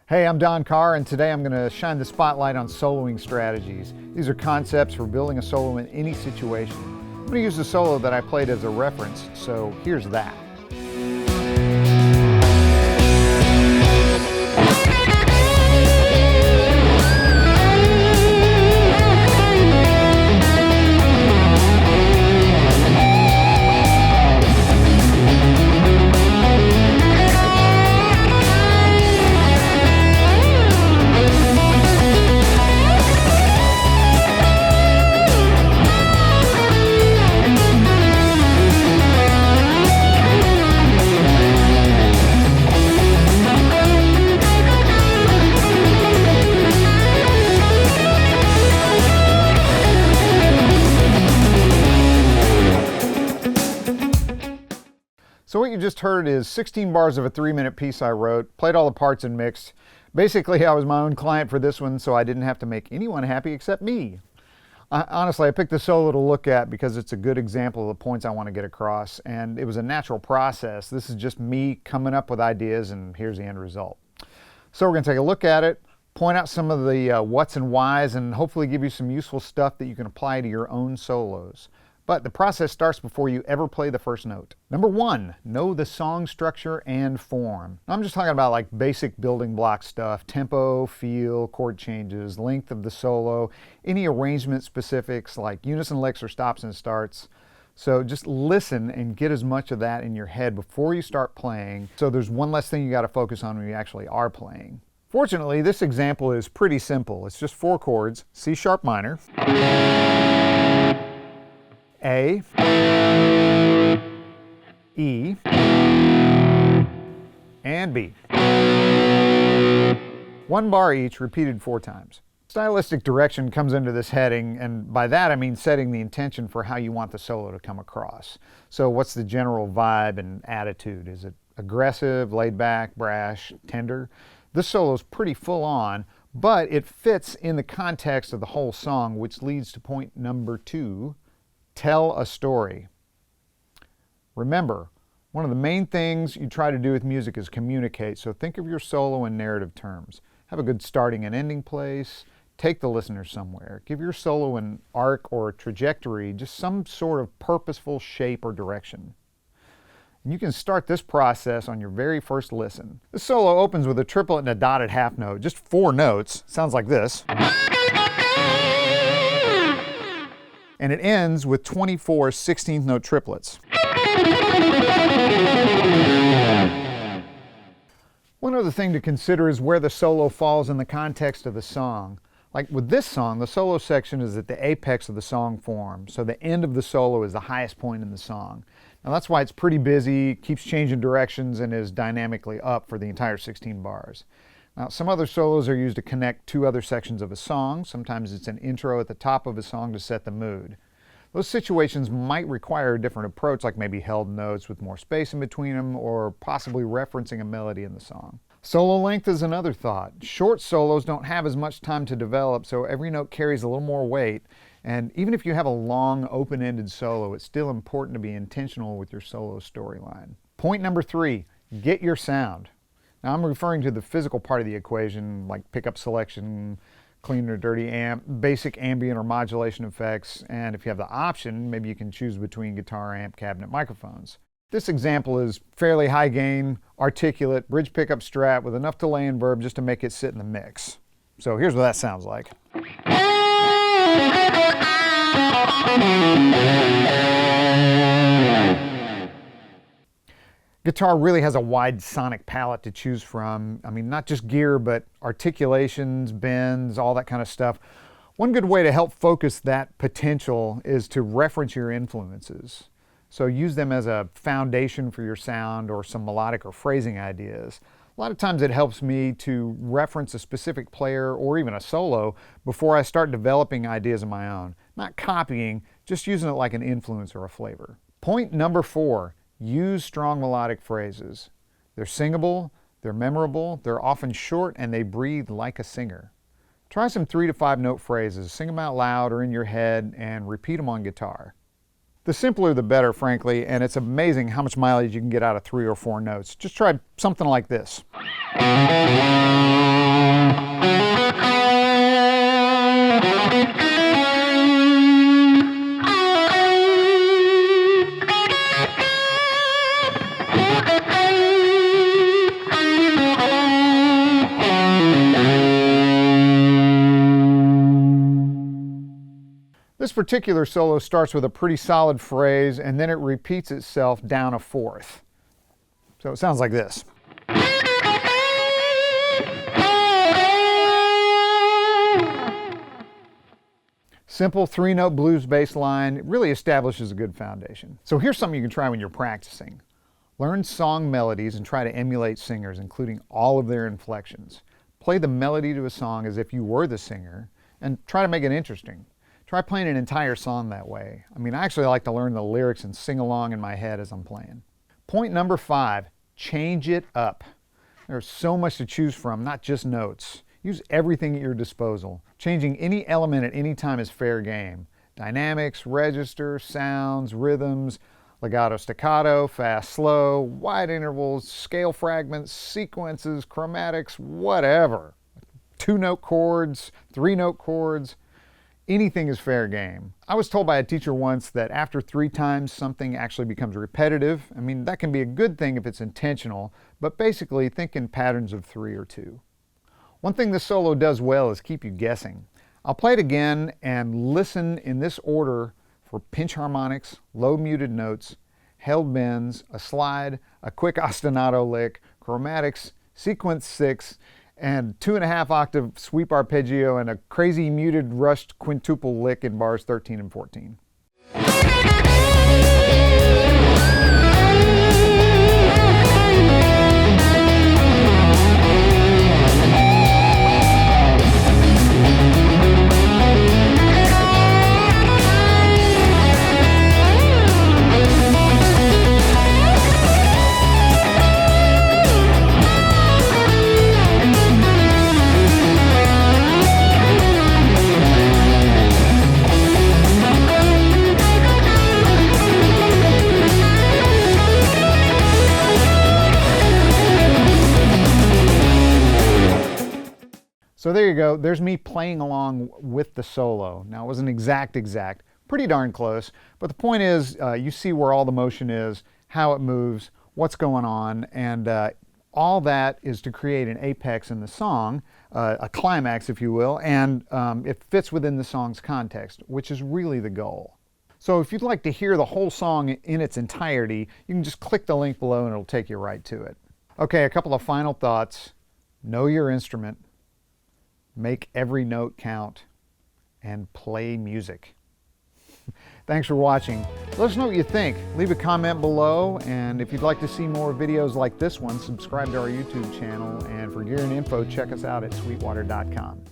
Hey, I'm Don Carr, and today I'm going to shine the spotlight on soloing strategies. These are concepts for building a solo in any situation. I'm going to use the solo that I played as a reference, so here's that. So what you just heard is 16 bars of a 3-minute piece I wrote, played all the parts and mixed. Basically, I was my own client for this one, so I didn't have to make anyone happy except me. Honestly, I picked the solo to look at because it's a good example of the points I want to get across, and it was a natural process. This is just me coming up with ideas, and here's the end result. So we're going to take a look at it, point out some of the what's and whys, and hopefully give you some useful stuff that you can apply to your own solos. But the process starts before you ever play the first note. Number 1, know the song structure and form. Now, I'm just talking about like basic building block stuff, tempo, feel, chord changes, length of the solo, any arrangement specifics like unison licks or stops and starts. So just listen and get as much of that in your head before you start playing, so there's one less thing you got to focus on when you actually are playing. Fortunately, this example is pretty simple. It's just 4 chords: C sharp minor, A, E, and B. 1 bar each, repeated 4 times. Stylistic direction comes into this heading, and by that I mean setting the intention for how you want the solo to come across. So what's the general vibe and attitude? Is it aggressive, laid back, brash, tender? This solo is pretty full on, but it fits in the context of the whole song, which leads to point number 2. Tell a story. Remember, one of the main things you try to do with music is communicate, so think of your solo in narrative terms. Have a good starting and ending place, take the listener somewhere, give your solo an arc or a trajectory, just some sort of purposeful shape or direction. And you can start this process on your very first listen. This solo opens with a triplet and a dotted half note, just 4 notes, sounds like this. And it ends with 24 16th note triplets. One other thing to consider is where the solo falls in the context of the song. Like with this song, the solo section is at the apex of the song form, so the end of the solo is the highest point in the song. Now that's why it's pretty busy, keeps changing directions, and is dynamically up for the entire 16 bars. Now, some other solos are used to connect 2 other sections of a song. Sometimes it's an intro at the top of a song to set the mood. Those situations might require a different approach, like maybe held notes with more space in between them, or possibly referencing a melody in the song. Solo length is another thought. Short solos don't have as much time to develop, so every note carries a little more weight. And even if you have a long, open-ended solo, it's still important to be intentional with your solo storyline. Point number 3, get your sound. Now, I'm referring to the physical part of the equation, like pickup selection, clean or dirty amp, basic ambient or modulation effects, and if you have the option, maybe you can choose between guitar, amp, cabinet, microphones. This example is fairly high gain, articulate, bridge pickup strat with enough delay and verb just to make it sit in the mix. So here's what that sounds like. Guitar really has a wide sonic palette to choose from. I mean, not just gear, but articulations, bends, all that kind of stuff. One good way to help focus that potential is to reference your influences. So use them as a foundation for your sound or some melodic or phrasing ideas. A lot of times it helps me to reference a specific player or even a solo before I start developing ideas of my own. Not copying, just using it like an influence or a flavor. Point number 4. Use strong melodic phrases. They're singable, they're memorable, they're often short, and they breathe like a singer. Try some 3 to 5 note phrases, sing them out loud or in your head, and repeat them on guitar. The simpler the better, frankly, and it's amazing how much mileage you can get out of 3 or 4 notes. Just try something like this. This particular solo starts with a pretty solid phrase and then it repeats itself down a fourth. So it sounds like this. Simple 3-note blues bass line really establishes a good foundation. So here's something you can try when you're practicing. Learn song melodies and try to emulate singers, including all of their inflections. Play the melody to a song as if you were the singer and try to make it interesting. Try playing an entire song that way. I actually like to learn the lyrics and sing along in my head as I'm playing. Point number 5, change it up. There's so much to choose from, not just notes. Use everything at your disposal. Changing any element at any time is fair game. Dynamics, register, sounds, rhythms, legato, staccato, fast, slow, wide intervals, scale fragments, sequences, chromatics, whatever. 2-note chords, 3-note chords, anything is fair game. I was told by a teacher once that after 3 times something actually becomes repetitive. That can be a good thing if it's intentional, but basically think in patterns of 3 or 2. One thing this solo does well is keep you guessing. I'll play it again and listen in this order for pinch harmonics, low muted notes, held bends, a slide, a quick ostinato lick, chromatics, sequence 6, and 2.5 octave sweep arpeggio and a crazy muted rushed quintuple lick in bars 13 and 14. So there you go, there's me playing along with the solo. Now it wasn't exact, pretty darn close, but the point is you see where all the motion is, how it moves, what's going on, and all that is to create an apex in the song, a climax if you will, and it fits within the song's context, which is really the goal. So if you'd like to hear the whole song in its entirety, you can just click the link below and it'll take you right to it. Okay, a couple of final thoughts. Know your instrument. Make every note count, and play music. Thanks for watching. Let us know what you think. Leave a comment below, and if you'd like to see more videos like this one, subscribe to our YouTube channel, and for gear and info, check us out at sweetwater.com.